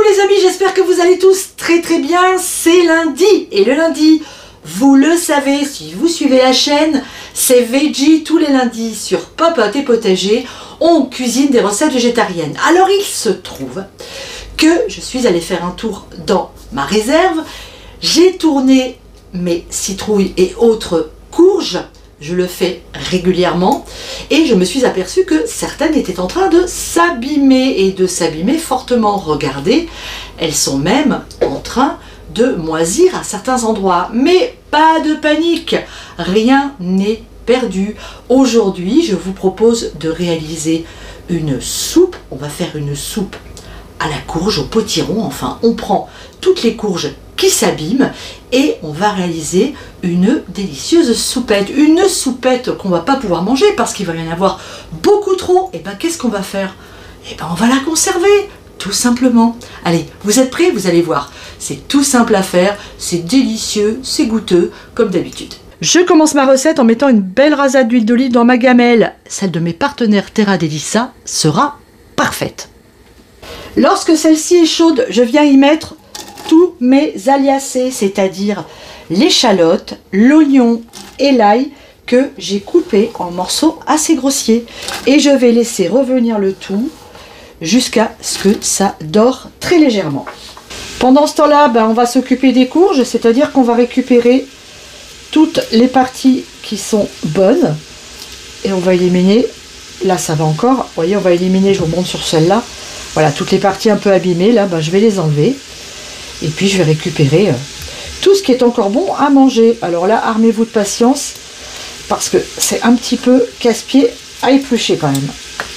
les amis, j'espère que vous allez tous très bien, c'est lundi, et le lundi, vous le savez, si vous suivez la chaîne, c'est Veggie tous les lundis sur Popote et Potager, on cuisine des recettes végétariennes. Alors il se trouve que je suis allée faire un tour dans ma réserve, j'ai tourné mes citrouilles et autres courges, je le fais régulièrement, et je me suis aperçue que certaines étaient en train de s'abîmer, et de s'abîmer fortement. Regardez, elles sont même en train de moisir à certains endroits. Mais pas de panique, rien n'est perdu. Aujourd'hui, je vous propose de réaliser une soupe. On va faire une soupe à la courge, au potiron. Enfin, on prend toutes les courges qui s'abîment et on va réaliser une délicieuse soupette. Une soupette qu'on va pas pouvoir manger parce qu'il va y en avoir beaucoup trop. Et ben qu'est-ce qu'on va faire? Et ben on va la conserver, tout simplement. Allez, vous êtes prêts? Vous allez voir. C'est tout simple à faire, c'est délicieux, c'est goûteux, comme d'habitude. Je commence ma recette en mettant une belle rasade d'huile d'olive dans ma gamelle. Celle de mes partenaires Terra Delissa sera parfaite. Lorsque celle-ci est chaude, je viens y mettre tous mes aliacés, c'est-à-dire l'échalote, l'oignon et l'ail que j'ai coupé en morceaux assez grossiers. Et je vais laisser revenir le tout jusqu'à ce que ça dore très légèrement. Pendant ce temps-là, on va s'occuper des courges, c'est-à-dire qu'on va récupérer toutes les parties qui sont bonnes et on va éliminer, là ça va encore, vous voyez, on va éliminer, je vous montre sur celle-là, voilà, toutes les parties un peu abîmées, là, je vais les enlever. Et puis je vais récupérer tout ce qui est encore bon à manger. Alors là, armez-vous de patience parce que c'est un petit peu casse-pied à éplucher quand même.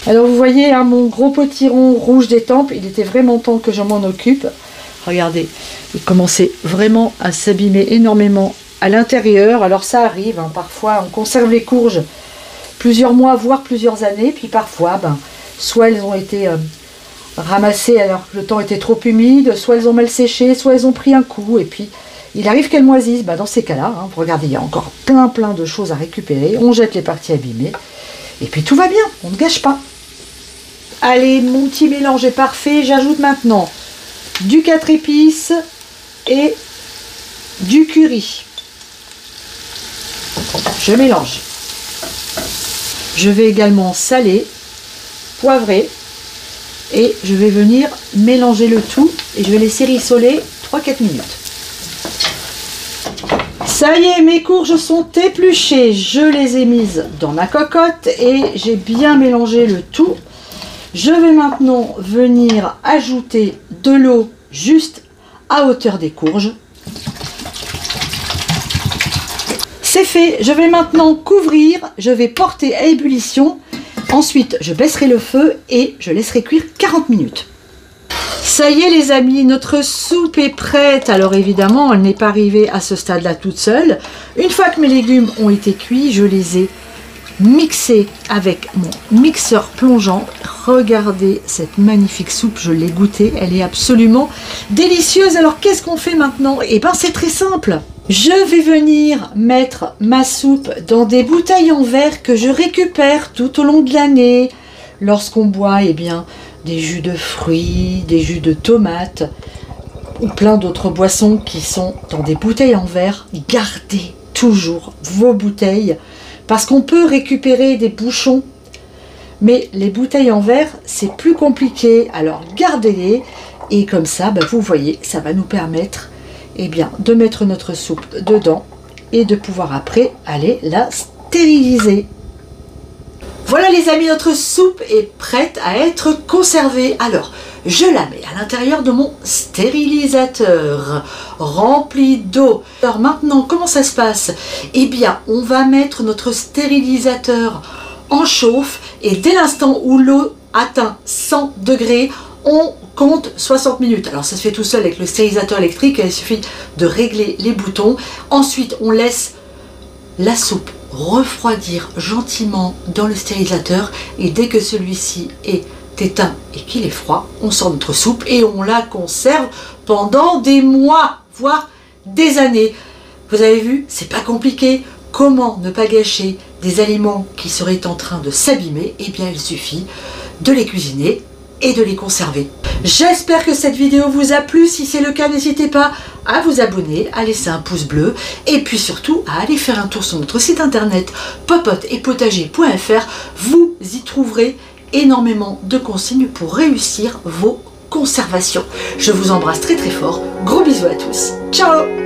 Alors vous voyez, mon gros potiron rouge des tempes, il était vraiment temps que je m'en occupe. Regardez, il commençait vraiment à s'abîmer énormément à l'intérieur. Alors ça arrive, parfois on conserve les courges plusieurs mois, voire plusieurs années. Puis parfois, soit elles ont été ramassées alors que le temps était trop humide, soit elles ont mal séché, soit elles ont pris un coup, et puis il arrive qu'elles moisissent. Dans ces cas-là, regardez, il y a encore plein de choses à récupérer, on jette les parties abîmées, et puis tout va bien, on ne gâche pas. Allez, mon petit mélange est parfait, j'ajoute maintenant du 4 épices et du curry. Je mélange. Je vais également saler, poivrer, et je vais venir mélanger le tout et je vais laisser rissoler 3-4 minutes. Ça y est, mes courges sont épluchées, je les ai mises dans ma cocotte et j'ai bien mélangé le tout. Je vais maintenant venir ajouter de l'eau juste à hauteur des courges. C'est fait, je vais maintenant couvrir, je vais porter à ébullition. Ensuite, je baisserai le feu et je laisserai cuire 40 minutes. Ça y est les amis, notre soupe est prête. Alors évidemment, elle n'est pas arrivée à ce stade-là toute seule. Une fois que mes légumes ont été cuits, je les ai mixés avec mon mixeur plongeant. Regardez cette magnifique soupe, je l'ai goûtée, elle est absolument délicieuse. Alors qu'est-ce qu'on fait maintenant? Eh bien c'est très simple. Je vais venir mettre ma soupe dans des bouteilles en verre que je récupère tout au long de l'année. Lorsqu'on boit des jus de fruits, des jus de tomates ou plein d'autres boissons qui sont dans des bouteilles en verre, gardez toujours vos bouteilles parce qu'on peut récupérer des bouchons. Mais les bouteilles en verre, c'est plus compliqué. Alors gardez-les et comme ça, vous voyez, ça va nous permettre de mettre notre soupe dedans et de pouvoir après aller la stériliser. Voilà les amis, notre soupe est prête à être conservée. Alors, je la mets à l'intérieur de mon stérilisateur rempli d'eau. Alors maintenant, comment ça se passe? On va mettre notre stérilisateur en chauffe et dès l'instant où l'eau atteint 100 degrés, on compte 60 minutes. Alors ça se fait tout seul avec le stérilisateur électrique, il suffit de régler les boutons. Ensuite, on laisse la soupe refroidir gentiment dans le stérilisateur et dès que celui-ci est éteint et qu'il est froid, on sort notre soupe et on la conserve pendant des mois, voire des années. Vous avez vu, c'est pas compliqué. Comment ne pas gâcher des aliments qui seraient en train de s'abîmer? Il suffit de les cuisiner et de les conserver. J'espère que cette vidéo vous a plu. Si c'est le cas, n'hésitez pas à vous abonner, à laisser un pouce bleu et puis surtout à aller faire un tour sur notre site internet popotespotager.fr. Vous y trouverez énormément de consignes pour réussir vos conservations. Je vous embrasse très très fort. Gros bisous à tous. Ciao!